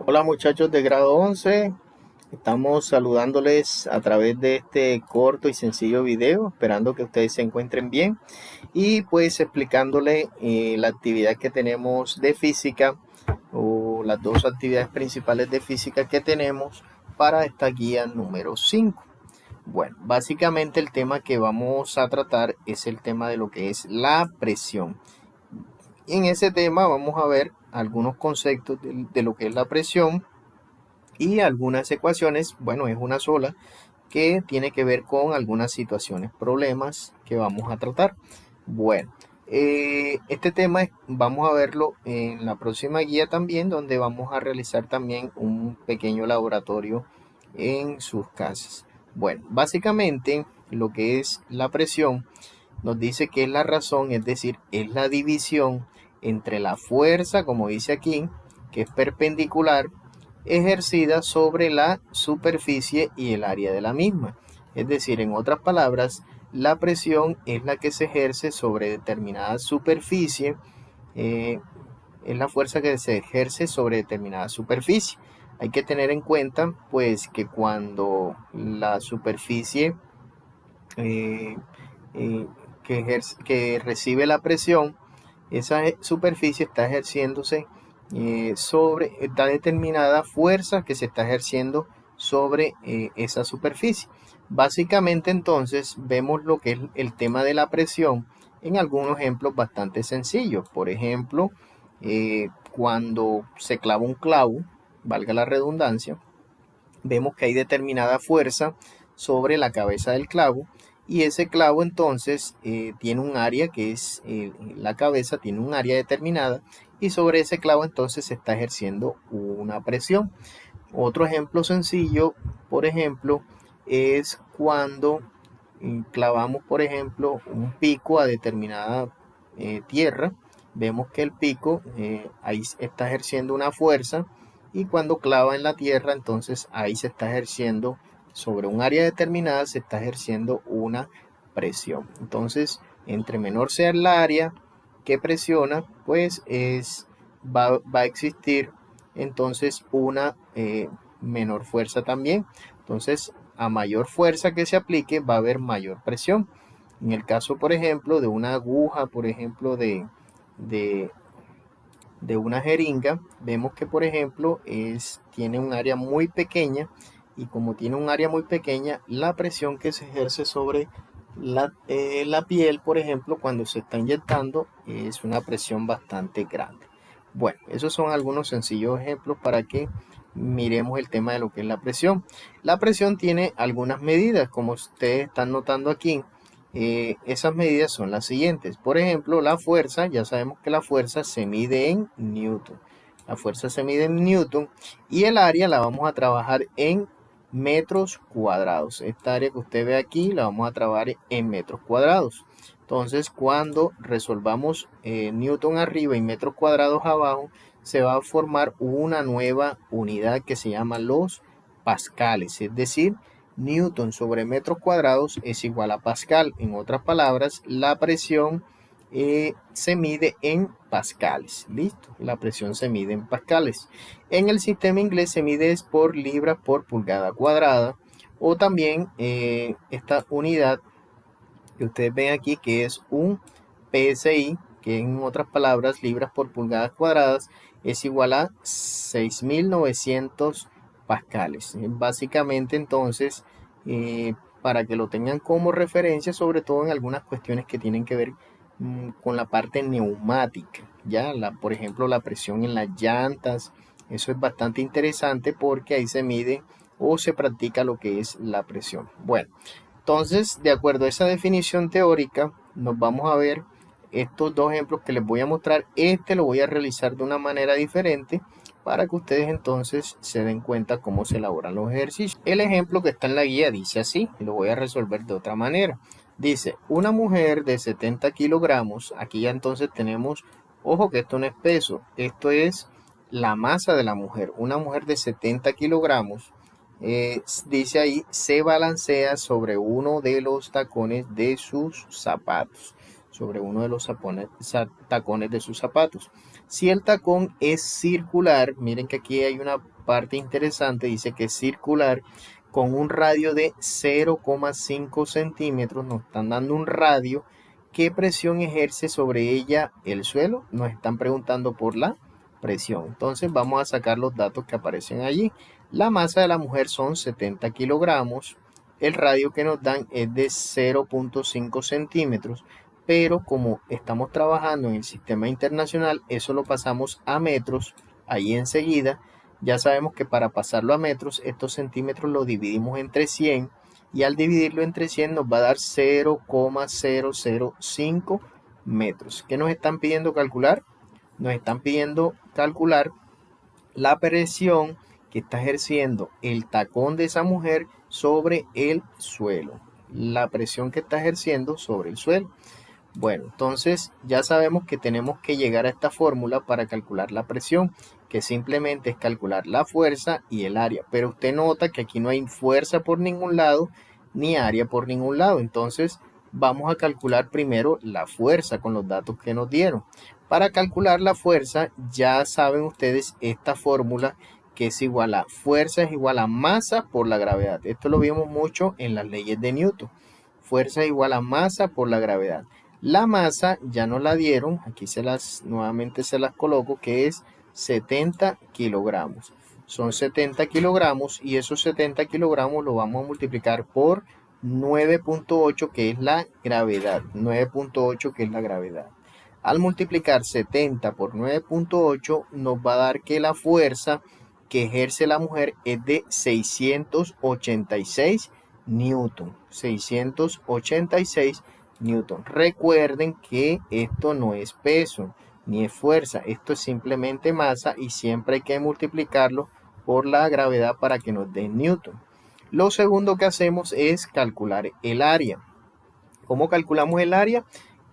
Hola muchachos de grado 11, estamos saludándoles a través de este corto y sencillo video, esperando que ustedes se encuentren bien y pues explicándole la actividad que tenemos de física o las dos actividades principales de física que tenemos para esta guía número 5. Bueno, básicamente el tema que vamos a tratar es el tema de lo que es la presión. Y en ese tema vamos a ver algunos conceptos de lo que es la presión y algunas ecuaciones, bueno, es una sola, que tiene que ver con algunas situaciones, problemas que vamos a tratar. Bueno, este tema vamos a verlo en la próxima guía también, donde vamos a realizar también un pequeño laboratorio en sus casas. Bueno, básicamente lo que es la presión nos dice que es la razón, es decir, es la división entre la fuerza, como dice aquí, que es perpendicular, ejercida sobre la superficie y el área de la misma. Es decir, en otras palabras, la presión es la que se ejerce sobre determinada superficie, eh, es la fuerza que se ejerce sobre determinada superficie. Hay que tener en cuenta, pues, que cuando la superficie eh, eh, que recibe la presión, esa superficie está ejerciéndose sobre esta determinada fuerza que se está ejerciendo sobre esa superficie. Básicamente entonces vemos lo que es el tema de la presión en algunos ejemplos bastante sencillos. Por ejemplo, cuando se clava un clavo, valga la redundancia, vemos que hay determinada fuerza sobre la cabeza del clavo y ese clavo entonces tiene un área que es la cabeza, tiene un área determinada y sobre ese clavo entonces se está ejerciendo una presión. Otro ejemplo sencillo, por ejemplo, es cuando clavamos, por ejemplo, un pico a determinada tierra. Vemos que el pico ahí está ejerciendo una fuerza y cuando clava en la tierra, entonces ahí se está ejerciendo sobre un área determinada, se está ejerciendo una presión. Entonces, entre menor sea el área que presiona, pues va a existir entonces una menor fuerza también. Entonces, a mayor fuerza que se aplique, va a haber mayor presión. En el caso, por ejemplo, de una aguja, por ejemplo, de, de una jeringa, vemos que, por ejemplo, tiene un área muy pequeña y como tiene un área muy pequeña, la presión que se ejerce sobre la piel, por ejemplo, cuando se está inyectando, es una presión bastante grande. Bueno, esos son algunos sencillos ejemplos para que miremos el tema de lo que es la presión. La presión tiene algunas medidas, como ustedes están notando aquí. Esas medidas son las siguientes. Por ejemplo, la fuerza, ya sabemos que la fuerza se mide en Newton. La fuerza se mide en Newton y el área la vamos a trabajar en metros cuadrados. Esta área que usted ve aquí la vamos a trabajar en metros cuadrados. Entonces, cuando resolvamos Newton arriba y metros cuadrados abajo, se va a formar una nueva unidad que se llama los pascales, es decir, Newton sobre metros cuadrados es igual a pascal. En otras palabras, la presión se mide en pascales. Listo, la presión se mide en pascales. En el sistema inglés se mide por libras por pulgada cuadrada o también esta unidad que ustedes ven aquí que es un PSI, que en otras palabras libras por pulgadas cuadradas es igual a 6.900 pascales. Básicamente entonces, para que lo tengan como referencia, sobre todo en algunas cuestiones que tienen que ver con la parte neumática, ya por ejemplo la presión en las llantas, eso es bastante interesante porque ahí se mide o se practica lo que es la presión. Bueno, entonces, de acuerdo a esa definición teórica, nos vamos a ver estos dos ejemplos que les voy a mostrar. Este lo voy a realizar de una manera diferente para que ustedes entonces se den cuenta cómo se elaboran los ejercicios. El ejemplo que está en la guía dice así, y lo voy a resolver de otra manera. Dice, una mujer de 70 kilogramos, aquí ya entonces tenemos, ojo que esto no es peso, esto es la masa de la mujer. Una mujer de 70 kilogramos dice ahí, se balancea sobre uno de los tacones de sus zapatos. Sobre uno de los tacones de sus zapatos. Si el tacón es circular, miren que aquí hay una parte interesante, dice que es circular con un radio de 0,5 centímetros, nos están dando un radio. ¿Qué presión ejerce sobre ella el suelo? Nos están preguntando por la presión. Entonces vamos a sacar los datos que aparecen allí. La masa de la mujer son 70 kilogramos. El radio que nos dan es de 0,5 centímetros. Pero como estamos trabajando en el sistema internacional, eso lo pasamos a metros. Ahí enseguida ya sabemos que para pasarlo a metros, estos centímetros lo dividimos entre 100 y al dividirlo entre 100 nos va a dar 0,005 metros. ¿Qué nos están pidiendo calcular? Nos están pidiendo calcular la presión que está ejerciendo el tacón de esa mujer sobre el suelo. La presión que está ejerciendo sobre el suelo. Bueno, entonces ya sabemos que tenemos que llegar a esta fórmula para calcular la presión, que simplemente es calcular la fuerza y el área. Pero usted nota que aquí no hay fuerza por ningún lado, ni área por ningún lado. Entonces vamos a calcular primero la fuerza con los datos que nos dieron. Para calcular la fuerza, ya saben ustedes esta fórmula que es igual a fuerza es igual a masa por la gravedad. Esto lo vimos mucho en las leyes de Newton. Fuerza es igual a masa por la gravedad. La masa ya nos la dieron, aquí nuevamente se las coloco, que es 70 kilogramos. Son 70 kilogramos y esos 70 kilogramos lo vamos a multiplicar por 9,8 que es la gravedad. 9,8 que es la gravedad. Al multiplicar 70 por 9,8 nos va a dar que la fuerza que ejerce la mujer es de 686 newton. 686 newton. Recuerden que esto no es peso ni es fuerza, esto es simplemente masa y siempre hay que multiplicarlo por la gravedad para que nos dé newton. Lo segundo que hacemos es calcular el área. ¿Cómo calculamos el área?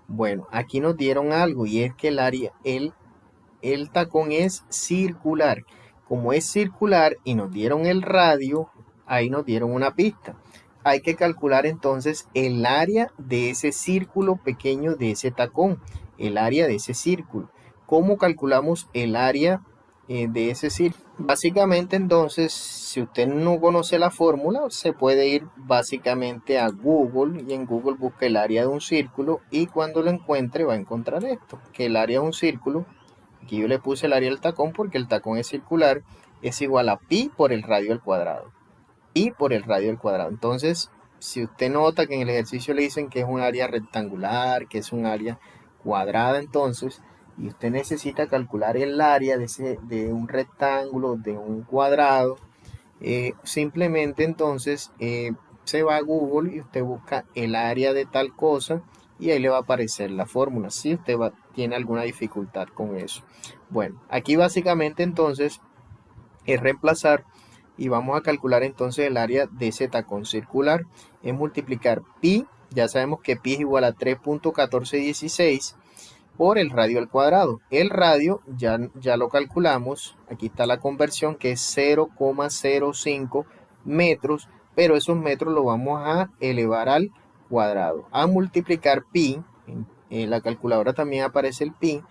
Bueno, aquí nos dieron algo y es que el área, el tacón es circular. Como es circular y nos dieron el radio, ahí nos dieron una pista. Hay que calcular entonces el área de ese círculo pequeño de ese tacón, el área de ese círculo. ¿Cómo calculamos el área de ese círculo? Básicamente entonces, si usted no conoce la fórmula, se puede ir básicamente a Google y en Google busca el área de un círculo y cuando lo encuentre va a encontrar esto, que el área de un círculo, aquí yo le puse el área del tacón porque el tacón es circular, es igual a pi por el radio al cuadrado. Pi por el radio al cuadrado. Entonces, si usted nota que en el ejercicio le dicen que es un área rectangular, que es un área cuadrada, entonces, y usted necesita calcular el área de un rectángulo, de un cuadrado, simplemente entonces se va a Google y usted busca el área de tal cosa y ahí le va a aparecer la fórmula, si usted tiene alguna dificultad con eso. Bueno, aquí básicamente entonces es reemplazar y vamos a calcular entonces el área de ese tacón circular. Es multiplicar pi, ya sabemos que pi es igual a 3,1416 por el radio al cuadrado. El radio ya lo calculamos, aquí está la conversión que es 0,05 metros, pero esos metros lo vamos a elevar al cuadrado. A multiplicar pi, en la calculadora también aparece el pi,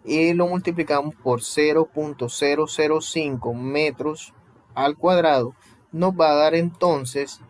y lo multiplicamos por 0,005 metros al cuadrado, nos va a dar entonces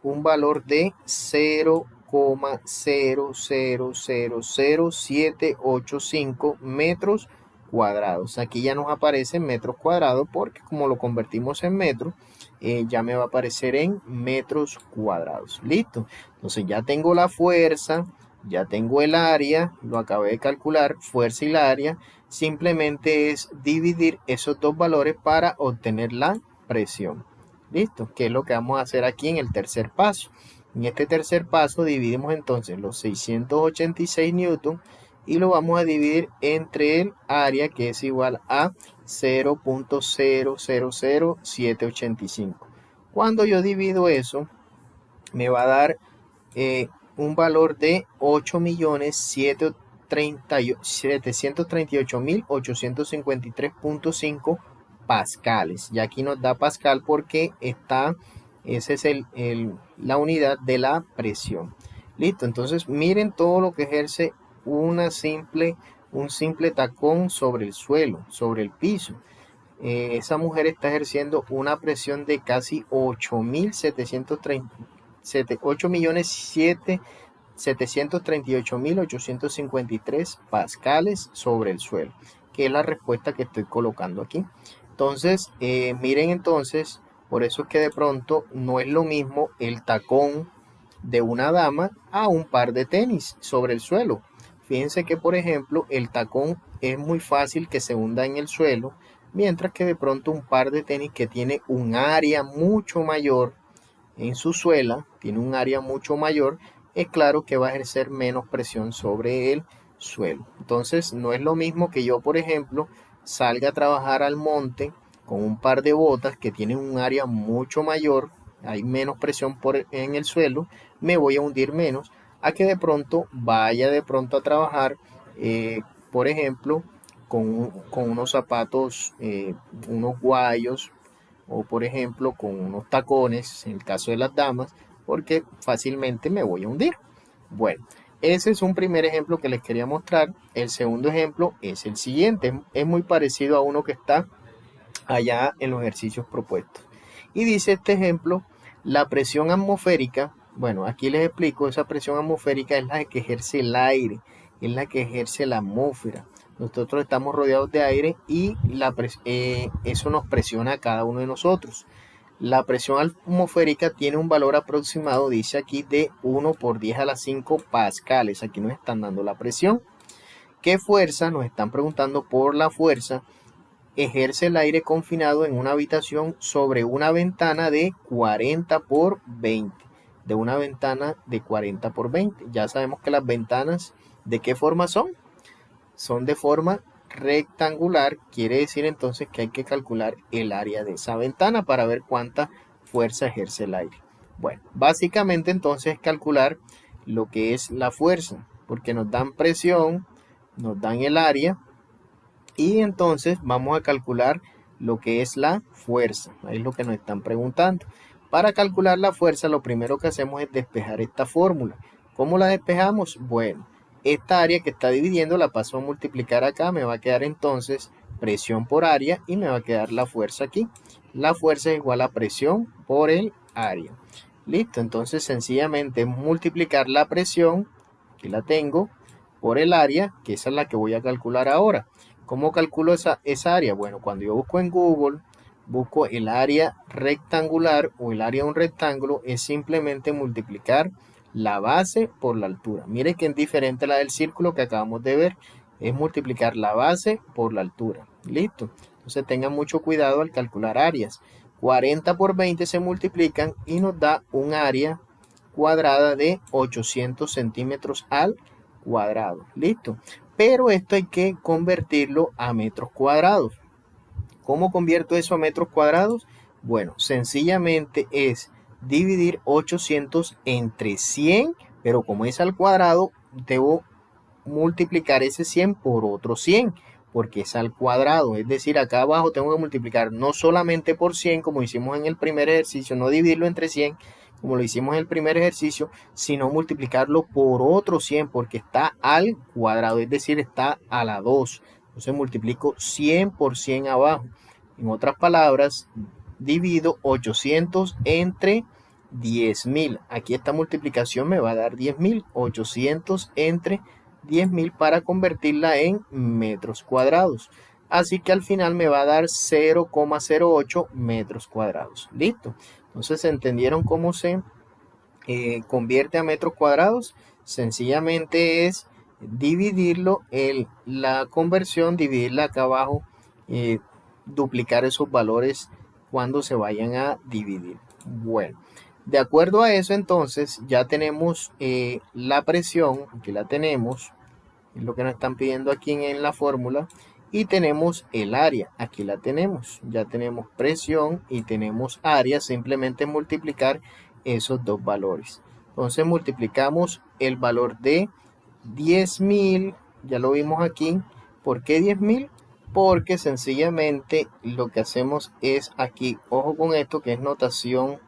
un valor de 0,000785 metros cuadrados. Aquí ya nos aparece en metros cuadrados porque como lo convertimos en metros, ya me va a aparecer en metros cuadrados. Listo. Entonces ya tengo la fuerza, ya tengo el área, lo acabé de calcular, fuerza y el área. Simplemente es dividir esos dos valores para obtener la presión. Listo, que es lo que vamos a hacer aquí en el tercer paso. En este tercer paso dividimos entonces los 686 newton y lo vamos a dividir entre el área que es igual a 0,000785. Cuando yo divido eso, me va a dar un valor de 8.738.853.5 pascales. Y aquí nos da pascal porque esa es la unidad de la presión. Listo, entonces miren todo lo que ejerce un un simple tacón sobre el suelo, sobre el piso. Esa mujer está ejerciendo una presión de casi 8.738.853 pascales sobre el suelo, que es la respuesta que estoy colocando aquí. Entonces, miren entonces, por eso es que de pronto no es lo mismo el tacón de una dama a un par de tenis sobre el suelo. Fíjense que, por ejemplo, el tacón es muy fácil que se hunda en el suelo, mientras que de pronto un par de tenis que tiene un área mucho mayor en su suela, tiene un área mucho mayor, es claro que va a ejercer menos presión sobre el suelo. Entonces, no es lo mismo que yo, por ejemplo, salga a trabajar al monte con un par de botas que tienen un área mucho mayor, hay menos presión en el suelo, me voy a hundir menos, a que de pronto vaya de pronto a trabajar, por ejemplo, con unos zapatos, unos guayos, o por ejemplo con unos tacones, en el caso de las damas, porque fácilmente me voy a hundir. Bueno, ese es un primer ejemplo que les quería mostrar. El segundo ejemplo es el siguiente, es muy parecido a uno que está allá en los ejercicios propuestos. Y dice este ejemplo, la presión atmosférica, bueno, aquí les explico, esa presión atmosférica es la que ejerce el aire, es la que ejerce la atmósfera. Nosotros estamos rodeados de aire y eso nos presiona a cada uno de nosotros. La presión atmosférica tiene un valor aproximado, dice aquí, de 1 por 10 a la 5 pascales. Aquí nos están dando la presión. ¿Qué fuerza? Nos están preguntando por la fuerza ejerce el aire confinado en una habitación sobre una ventana de 40 por 20. De una ventana de 40 por 20. Ya sabemos que las ventanas, ¿de qué forma son? Son de forma rectangular. Quiere decir entonces que hay que calcular el área de esa ventana para ver cuánta fuerza ejerce el aire. Bueno, básicamente entonces es calcular lo que es la fuerza, porque nos dan presión, nos dan el área, y entonces vamos a calcular lo que es la fuerza. Ahí es lo que nos están preguntando. Para calcular la fuerza, lo primero que hacemos es despejar esta fórmula. ¿Cómo la despejamos? Bueno, esta área que está dividiendo la paso a multiplicar acá. Me va a quedar entonces presión por área y me va a quedar la fuerza aquí. La fuerza es igual a presión por el área. Listo, entonces sencillamente multiplicar la presión, aquí la tengo, por el área, que esa es la que voy a calcular ahora. ¿Cómo calculo esa área? Bueno, cuando yo busco en Google, busco el área rectangular o el área de un rectángulo, es simplemente multiplicar la base por la altura. Mire que es diferente a la del círculo que acabamos de ver, es multiplicar la base por la altura. Listo. Entonces tengan mucho cuidado al calcular áreas. 40 por 20 se multiplican y nos da un área cuadrada de 800 centímetros al cuadrado. Listo. Pero esto hay que convertirlo a metros cuadrados. ¿Cómo convierto eso a metros cuadrados? Bueno, sencillamente es dividir 800 entre 100, pero como es al cuadrado, debo multiplicar ese 100 por otro 100, porque es al cuadrado. Es decir, acá abajo tengo que multiplicar no solamente por 100, como hicimos en el primer ejercicio, no dividirlo entre 100, como lo hicimos en el primer ejercicio, sino multiplicarlo por otro 100, porque está al cuadrado, es decir, está a la 2. Entonces multiplico 100 por 100 abajo. En otras palabras, divido 800 entre 10.000. Aquí esta multiplicación me va a dar 10.000. 800 entre 10.000 para convertirla en metros cuadrados. Así que al final me va a dar 0,08 metros cuadrados. Listo. Entonces, ¿entendieron cómo se convierte a metros cuadrados? Sencillamente es dividirlo, la conversión, dividirla acá abajo, duplicar esos valores cuando se vayan a dividir. Bueno, de acuerdo a eso entonces ya tenemos la presión, aquí la tenemos, es lo que nos están pidiendo aquí en la fórmula, y tenemos el área, aquí la tenemos, ya tenemos presión y tenemos área, simplemente multiplicar esos dos valores. Entonces multiplicamos el valor de 10.000, ya lo vimos aquí. ¿Por qué 10.000? Porque sencillamente lo que hacemos es aquí, ojo con esto que es notación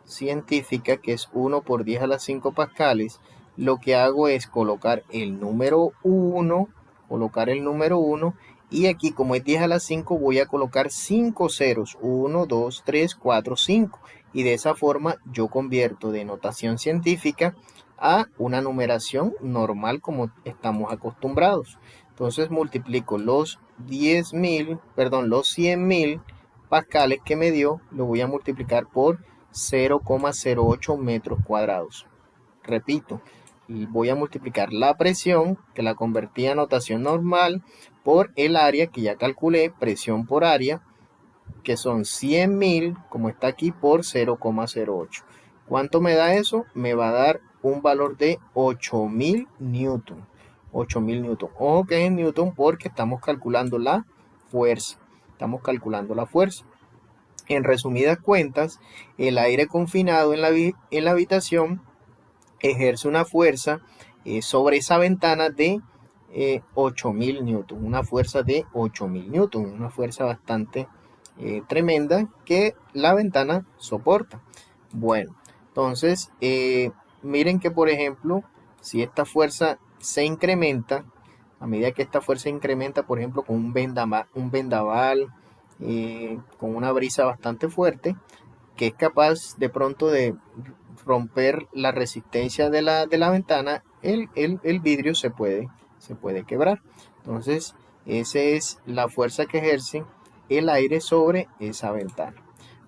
científica, que es 1 por 10 a la 5 pascales. Lo que hago es colocar el número 1 colocar el número 1 y aquí como es 10 a la 5 voy a colocar 5 ceros, 1, 2, 3, 4, 5 y de esa forma yo convierto de notación científica a una numeración normal como estamos acostumbrados. Entonces multiplico los 100.000 pascales que me dio, lo voy a multiplicar por 0,08 metros cuadrados. Repito, voy a multiplicar la presión, que la convertí a notación normal, por el área que ya calculé, presión por área, que son 100.000, como está aquí, por 0,08. ¿Cuánto me da eso? Me va a dar un valor de 8.000 newton. 8.000 newton. Ojo que es en newton porque estamos calculando la fuerza. Estamos calculando la fuerza. En resumidas cuentas, el aire confinado en la habitación ejerce una fuerza sobre esa ventana de 8.000 newton, una fuerza de 8.000 newton, una fuerza bastante tremenda que la ventana soporta. Bueno, entonces miren que por ejemplo, si esta fuerza se incrementa, a medida que esta fuerza incrementa, por ejemplo, con un vendaval con una brisa bastante fuerte, que es capaz de pronto de romper la resistencia de la ventana, el vidrio se puede quebrar. Entonces, esa es la fuerza que ejerce el aire sobre esa ventana.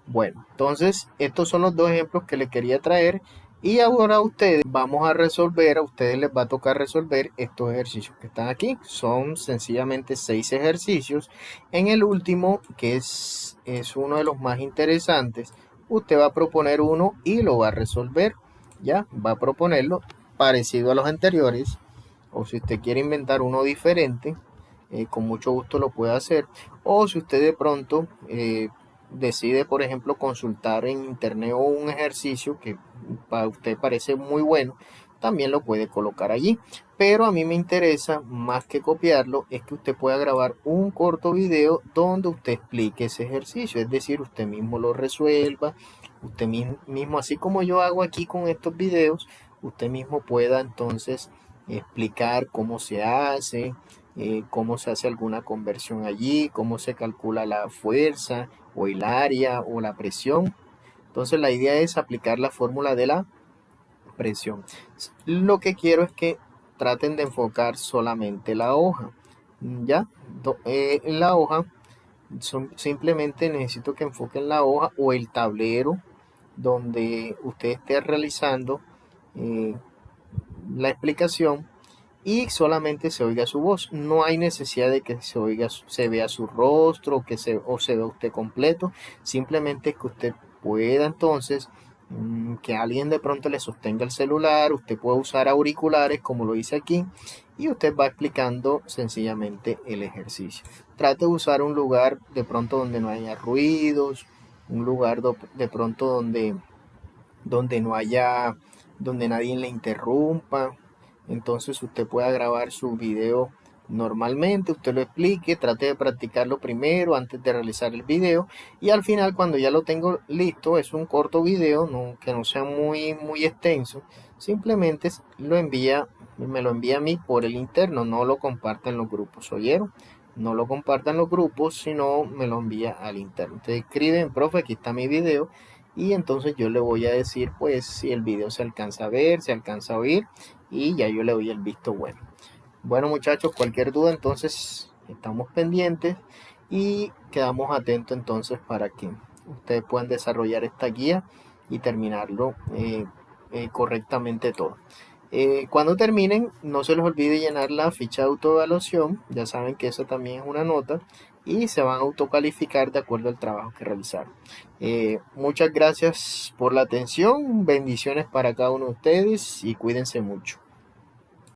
Bueno, entonces estos son los dos ejemplos que les quería traer y ahora a ustedes a ustedes les va a tocar resolver estos ejercicios que están aquí. Son sencillamente 6 ejercicios. En el último, que es uno de los más interesantes, usted va a proponer uno y lo va a resolver. Ya, va a proponerlo parecido a los anteriores, o si usted quiere inventar uno diferente, con mucho gusto lo puede hacer. O si usted de pronto decide, por ejemplo, consultar en internet un ejercicio que para usted parece muy bueno, también lo puede colocar allí. Pero a mí me interesa, más que copiarlo, es que usted pueda grabar un corto video donde usted explique ese ejercicio. Es decir, usted mismo lo resuelva, usted mismo, así como yo hago aquí con estos videos, usted mismo pueda entonces explicar cómo se hace, cómo se hace alguna conversión allí, cómo se calcula la fuerza o el área o la presión. Entonces la idea es aplicar la fórmula de la presión. Lo que quiero es que traten de enfocar solamente la hoja. ¿Ya? En la hoja simplemente necesito que enfoquen la hoja o el tablero donde usted esté realizando la explicación y solamente se oiga su voz. No hay necesidad de que se vea su rostro o se vea usted completo. Simplemente que usted pueda entonces que alguien de pronto le sostenga el celular, usted puede usar auriculares como lo hice aquí y usted va explicando sencillamente el ejercicio. Trate de usar un lugar de pronto donde no haya ruidos, un lugar de pronto donde no haya, donde nadie le interrumpa. Entonces usted pueda grabar su video normalmente, usted lo explique, trate de practicarlo primero antes de realizar el video y al final cuando ya lo tengo listo, es un corto video, que no sea muy extenso, simplemente me lo envía a mí por el interno, no lo comparta en los grupos, ¿oyeron? No lo compartan en los grupos, sino me lo envía al interno. Usted escribe profe, aquí está mi video y entonces yo le voy a decir pues si el video se alcanza a ver, se alcanza a oír y ya yo le doy el visto bueno. Bueno muchachos, cualquier duda entonces estamos pendientes y quedamos atentos entonces para que ustedes puedan desarrollar esta guía y terminarlo correctamente todo. Cuando terminen, no se les olvide llenar la ficha de autoevaluación, ya saben que eso también es una nota y se van a autocalificar de acuerdo al trabajo que realizaron. Muchas gracias por la atención, bendiciones para cada uno de ustedes y cuídense mucho.